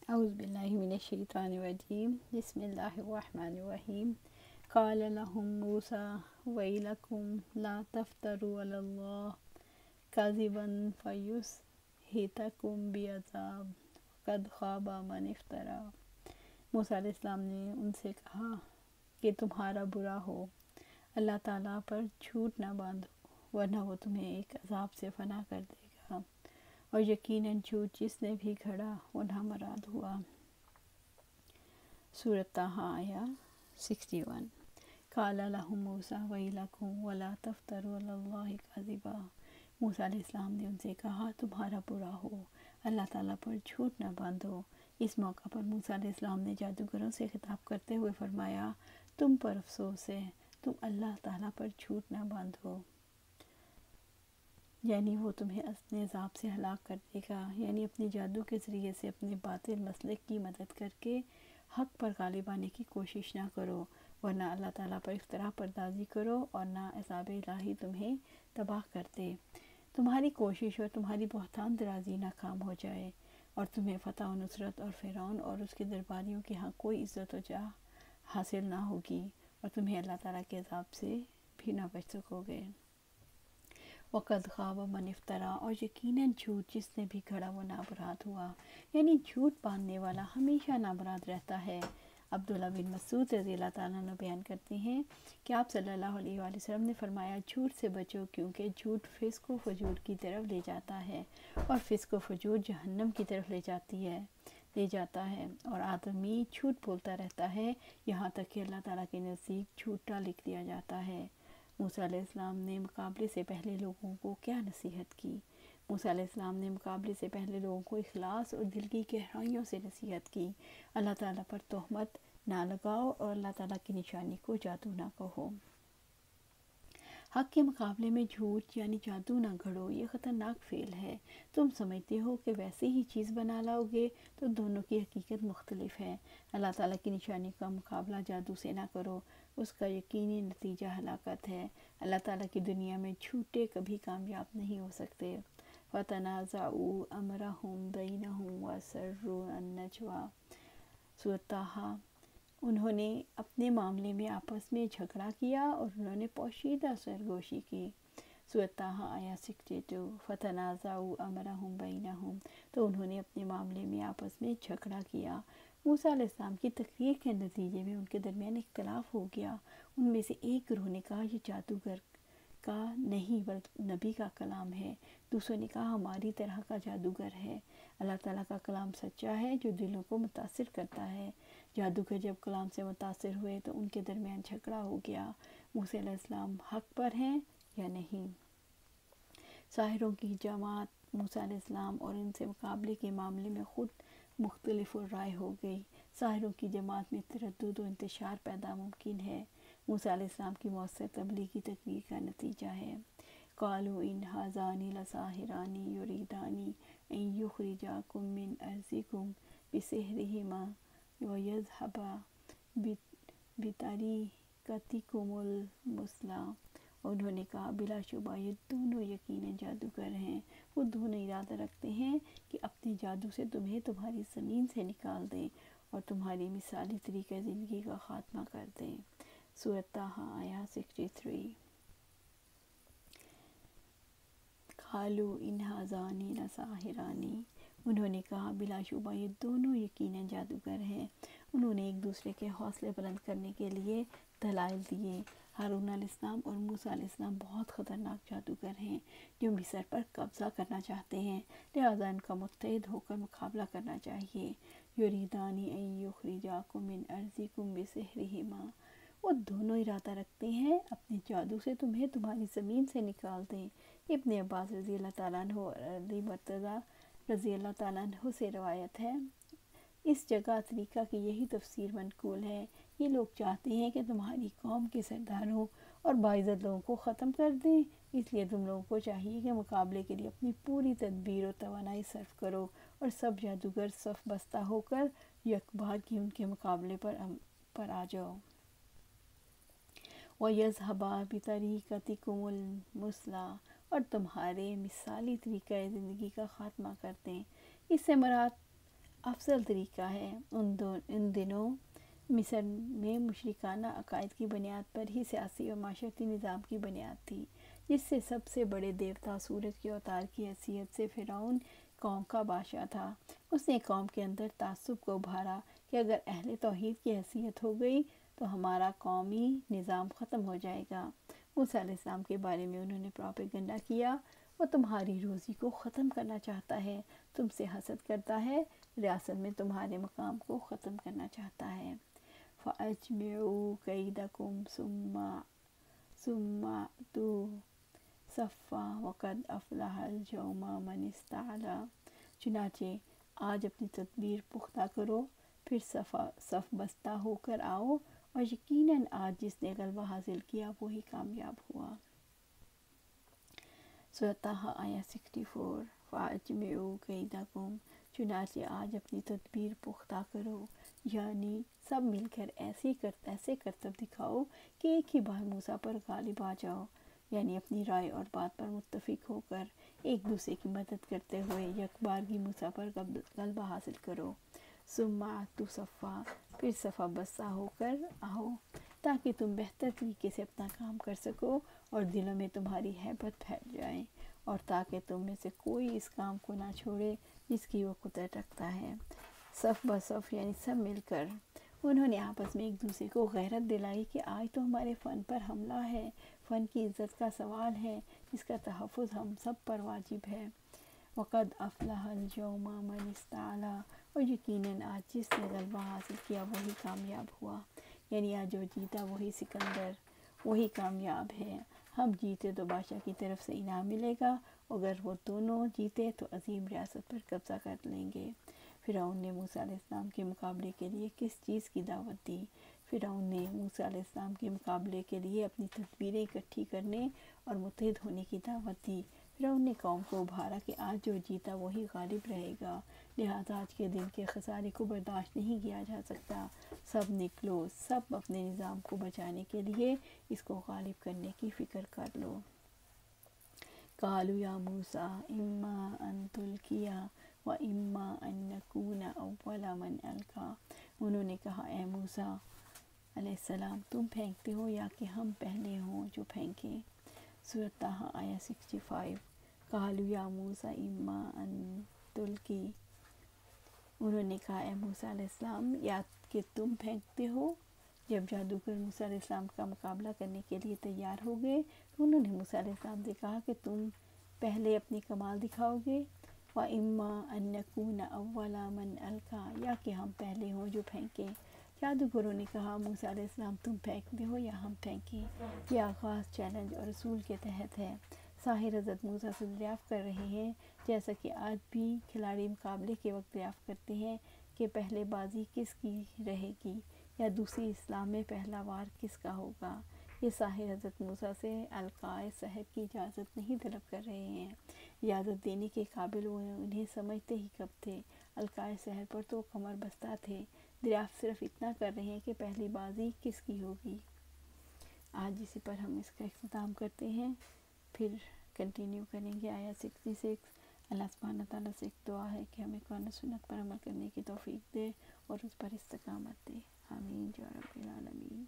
اعوذ باللہ من الشیطان الرجیم بسم اللہ الرحمن الرحیم قال لهم موسیٰ ویلکم لا تفتروا علی اللہ کذبا فیسحتکم بعذاب قد خاب من افترا۔ موسیٰ علیہ السلام نے ان سے کہا کہ تمہارا برا ہو، اللہ تعالیٰ پر جھوٹ نہ باندھو ورنہ وہ تمہیں ایک عذاب سے فنا کر دے گا، اور یقیناً جھوٹ جس نے بھی گھڑا وہ نامراد ہوا۔ سورۃ طٰہٰ آیا 61۔ قال لهم موسیٰ ویلکم ولا تفتروا علی اللہ کذبا۔ موسیٰ علیہ السلام نے ان سے کہا تمہارا برا ہو، اللہ تعالیٰ پر جھوٹ نہ باندھو۔ اس موقع پر موسیٰ علیہ السلام نے جادوگروں سے خطاب کرتے ہوئے فرمایا تم پر افسوس ہے، تم اللہ تعالیٰ پر جھوٹ نہ باندھو، یعنی وہ تمہیں اپنے عذاب سے ہلاک کر دے گا، یعنی اپنے جادو کے ذریعے سے اپنے باطل مسلک کی مدد کر کے حق پر غالب آنے کی کوشش نہ کرو، ورنہ اللہ تعالیٰ پر افتراء پردازی کرو اور نہ عذاب الہی تمہیں تباہ کر دے، تمہاری کوشش اور تمہاری بہتان درازی ناکام ہو جائے، اور تمہیں فتح و نصرت اور فرعون اور اس کے درباریوں کے ہاں کوئی عزت و جاہ حاصل نہ ہوگی، اور تمہیں اللہ تعالیٰ کے عذاب سے بھی نہ بچ سکو گے۔ وَقَدْ خَابَ مَنِ افْتَرَىٰ، اور یقیناً جھوٹ جس نے بھی گھڑا وہ نامراد ہوا، یعنی جھوٹ باندھنے والا ہمیشہ نامراد رہتا ہے۔ عبداللہ بن مسعود رضی اللہ تعالیٰ عنہ بیان کرتے ہیں کہ آپ صلی اللہ علیہ وآلہ وسلم نے فرمایا جھوٹ سے بچو، کیونکہ جھوٹ فسق و فجور کی طرف لے جاتا ہے، اور فسق و فجور جہنم کی طرف لے جاتا ہے، اور آدمی جھوٹ بولتا رہتا ہے یہاں تک کہ اللہ تعالیٰ کے نزدیک جھوٹا لکھ دیا جاتا ہے۔ موسیٰ علیہ السلام نے مقابلے سے پہلے لوگوں کو کیا نصیحت کی؟ موسیٰ علیہ السلام نے مقابلے سے پہلے لوگوں کو اخلاص اور دل کی گہرائیوں سے نصیحت کی، اللہ تعالیٰ پر تہمت نہ لگاؤ اور اللہ تعالیٰ کی نشانی کو جادو نہ کہو۔ حق کے مقابلے میں جھوٹ یعنی جادو نہ گھڑو، یہ خطرناک فعل ہے۔ تم سمجھتے ہو کہ ویسے ہی چیز بنا لاؤ گے، تو دونوں کی حقیقت مختلف ہے۔ اللہ تعالیٰ کی نشانی کا مقابلہ جادو سے نہ کرو، اس کا یقینی نتیجہ ہلاکت ہے۔ اللہ تعالیٰ کی دنیا میں جھوٹے کبھی کامیاب نہیں ہو سکتے۔ فَتَنَازَعُوا أَمْرَهُمْ بَيْنَهُمْ وَأَسَرُّوا النَّجْوَىٰ۔ سورۃ طٰہٰ۔ انہوں نے اپنے معاملے میں آپس میں جھگڑا کیا اور انہوں نے پوشیدہ سرگوشی کی۔ سورۃ طٰہٰ آیا 62۔ فَتَنَازَعُوا أَمْرَهُمْ بَيْنَهُمْ، تو انہوں نے اپنے معاملے میں آپس میں جھگڑا کیا۔ موسیٰ علیہ السلام کی تقریر کے نتیجے میں ان کے درمیان اختلاف ہو گیا۔ ان میں سے ایک گروہ نے کہا یہ جادوگر کا نہیں بلکہ نبی کا کلام ہے، دوسروں نے کہا ہماری طرح کا جادوگر ہے۔ اللہ تعالیٰ کا کلام سچا ہے جو دلوں کو متاثر کرتا ہے۔ جادوگر جب کلام سے متاثر ہوئے تو ان کے درمیان جھگڑا ہو گیا، موسیٰ علیہ السلام حق پر ہیں یا نہیں۔ ساحروں کی جماعت موسیٰ علیہ السلام اور ان سے مقابلے کے معاملے میں خود مختلف الرائے ہو گئی۔ ساحروں کی جماعت میں تردد و انتشار پیدا ممکن ہے۔ موسیٰ علیہ السلام کی مؤثر تبلیغی تقریر کا نتیجہ ہے۔ قالوا ان ھذان لساحران یریدان ان یخرجاکم من ارضکم بسحرہما ویذھبا بطریقتکم المثلی۔ انہوں نے کہا بلا شبہ یہ دونوں یقیناً جادوگر ہیں، وہ دونوں ارادہ رکھتے ہیں کہ اپنے جادو سے تمہیں تمہاری زمین سے نکال دیں اور تمہاری مثالی طریقہ زندگی کا خاتمہ کر دیں۔ سورۃ طٰہٰ آیا 63۔ قالوا ان ھذان لساحران، انہوں نے کہا بلا شبہ یہ دونوں یقیناً جادوگر ہیں۔ انہوں نے ایک دوسرے کے حوصلے بلند کرنے کے لیے دلائل دیے۔ ہارون علیہ السلام اور موسیٰ علیہ السلام بہت خطرناک جادوگر ہیں جو مصر پر قبضہ کرنا چاہتے ہیں، لہذا ان کا متحد ہو کر مقابلہ کرنا چاہیے۔ یریدان ان یخرجاکم من ارضکم بسحرہما، وہ دونوں ارادہ رکھتے ہیں اپنے جادو سے تمہیں تمہاری زمین سے نکال دیں۔ ابن عباس رضی اللہ تعالیٰ عنہ اور علی مرتضیٰ رضی اللہ تعالیٰ عنہ سے روایت ہے، اس جگہ طریقہ کی یہی تفسیر منقول ہے، یہ لوگ چاہتے ہیں کہ تمہاری قوم کے سرداروں اور باعزت لوگوں کو ختم کر دیں، اس لیے تم لوگوں کو چاہیے کہ مقابلے کے لیے اپنی پوری تدبیر و توانائی صرف کرو اور سب جادوگر صف بستہ ہو کر یکبار کی ان کے مقابلے پر آ جاؤ۔ وَيَذْهَبَا بِطَرِيقَتِكُمُ الْمُثْلَىٰ، اور تمہارے مثالی طریقہ زندگی کا خاتمہ کر دیں۔ اس سے مراد افضل طریقہ ہے۔ ان دنوں مصر میں مشرکانہ عقائد کی بنیاد پر ہی سیاسی اور معاشرتی نظام کی بنیاد تھی، جس سے سب سے بڑے دیوتا سورج کے اوتار کی حیثیت سے فرعون قوم کا بادشاہ تھا۔ اس نے قوم کے اندر تعصب کو ابھارا کہ اگر اہل توحید کی حیثیت ہو گئی تو ہمارا قومی نظام ختم ہو جائے گا۔ موسیٰ علیہ السلام کے بارے میں انہوں نے پروپیگنڈا کیا، وہ تمہاری روزی کو ختم کرنا چاہتا ہے، تم سے حسد کرتا ہے، ریاست میں تمہارے مقام کو ختم کرنا چاہتا ہے۔ فَأَجْمِعُوا كَيْدَكُمْ ثُمَّ أْتُوا صَفًّا وَقَدْ أَفْلَحَ الْيَوْمَ مَنِ اسْتَعْلَىٰ۔ چنانچہ آج اپنی تدبیر پختہ کرو، پھر صف بستہ ہو کر آؤ، اور یقیناً آج جس نے غلبہ حاصل کیا وہی کامیاب ہوا۔ سورۃ طٰہٰ آیت 64۔ فَأَجْمِعُوا كَيْدَكُمْ، چنانچہ آج اپنی تدبیر پختہ کرو، یعنی سب مل کر ایسے کرتب دکھاؤ کہ ایک ہی بار موسیٰ پر غالب آ جاؤ، یعنی اپنی رائے اور بات پر متفق ہو کر ایک دوسرے کی مدد کرتے ہوئے یکبارگی موسیٰ پر غلبہ حاصل کرو۔ ثُمَّ أْتُوا صَفًّا، پھر صف بستہ ہو کر آؤ، تاکہ تم بہتر طریقے سے اپنا کام کر سکو اور دلوں میں تمہاری ہیبت پھیل جائے، اور تاکہ تم میں سے کوئی اس کام کو نہ چھوڑے جس کی وہ قدرت رکھتا ہے۔ صف بصف یعنی سب مل کر انہوں نے آپس میں ایک دوسرے کو غیرت دلائی کہ آج تو ہمارے فن پر حملہ ہے، فن کی عزت کا سوال ہے، جس کا تحفظ ہم سب پر واجب ہے۔ وَقَدْ أَفْلَحَ الْيَوْمَ مَنِ اسْتَعْلَىٰ، اور یقیناً آج جس نے غلبہ حاصل کیا وہی کامیاب ہوا، یعنی آج جو جیتا وہی سکندر، وہی کامیاب ہے۔ ہم جیتے تو بادشاہ کی طرف سے انعام ملے گا، اگر وہ دونوں جیتے تو عظیم ریاست پر قبضہ کر لیں گے۔ فرعون نے موسیٰ علیہ السلام کے مقابلے کے لیے کس چیز کی دعوت دی؟ فرعون نے موسیٰ علیہ السلام کے مقابلے کے لیے اپنی تدبیریں اکٹھی کرنے اور متحد ہونے کی دعوت دی۔ فرعون نے قوم کو ابھارا کہ آج جو جیتا وہی غالب رہے گا، لہٰذا آج کے دن کے خسارے کو برداشت نہیں کیا جا سکتا، سب نکلو، سب اپنے نظام کو بچانے کے لیے اس کو غالب کرنے کی فکر کر لو۔ قَالُوا يَا مُوسَىٰ إِمَّا أَن تُلْقِيَ وَإِمَّا أَن نَّكُونَ أَوَّلَ مَنْ أَلْقَىٰ۔ انہوں نے کہا، اے موسیٰ علیہ السلام، تم پھینکتے ہو یا کہ ہم پہلے ہوں جو پھینکیں۔ سورۃ طٰہٰ آیت 65۔ قَالُوا يَا مُوسَىٰ إِمَّا أَن تُلْقِيَ، انہوں نے کہا، اے موسیٰ علیہ السلام، یا کہ تم پھینکتے ہو۔ جب جادوگر موسیٰ علیہ السلام کا مقابلہ کرنے کے لیے تیار ہو گئے تو انہوں نے موسیٰ علیہ السلام سے کہا کہ تم پہلے اپنی کمال دکھاؤ گے، وَإِمَّا أَن نَّكُونَ أَوَّلَ مَنْ أَلْقَىٰ، یا کہ ہم پہلے ہوں جو پھینکیں۔ جادوگروں نے کہا، موسیٰ علیہ السلام تم پھینکتے ہو یا ہم پھینکیں؟ یہ آغاز چیلنج اور اصول کے تحت ہے۔ ساحر حضرت موسیٰ سے دریافت کر رہے ہیں، جیسا کہ آج بھی کھلاڑی مقابلے کے وقت دریافت کرتے ہیں کہ پہلے بازی کس کی رہے گی، یا دوسری اسلام میں پہلا وار کس کا ہوگا۔ یہ ساحر حضرت موسیٰ سے القائے سحر کی اجازت نہیں طلب کر رہے ہیں، اجازت دینے کے قابل وہ انہیں سمجھتے ہی کب تھے، القائے سحر پر تو کمر بستہ تھے۔ دریافت صرف اتنا کر رہے ہیں کہ پہلی بازی کس کی ہوگی۔ آج اسی پر ہم اس کا اختتام کرتے ہیں، پھر کنٹینیو کریں گے آیت 66۔ اللہ سبحانہ تعالیٰ سے ایک دعا ہے کہ ہمیں قرآن و سنت پر عمل کرنے کی توفیق دے اور اس پر استقامت دے۔ آمین یا رب العالمین۔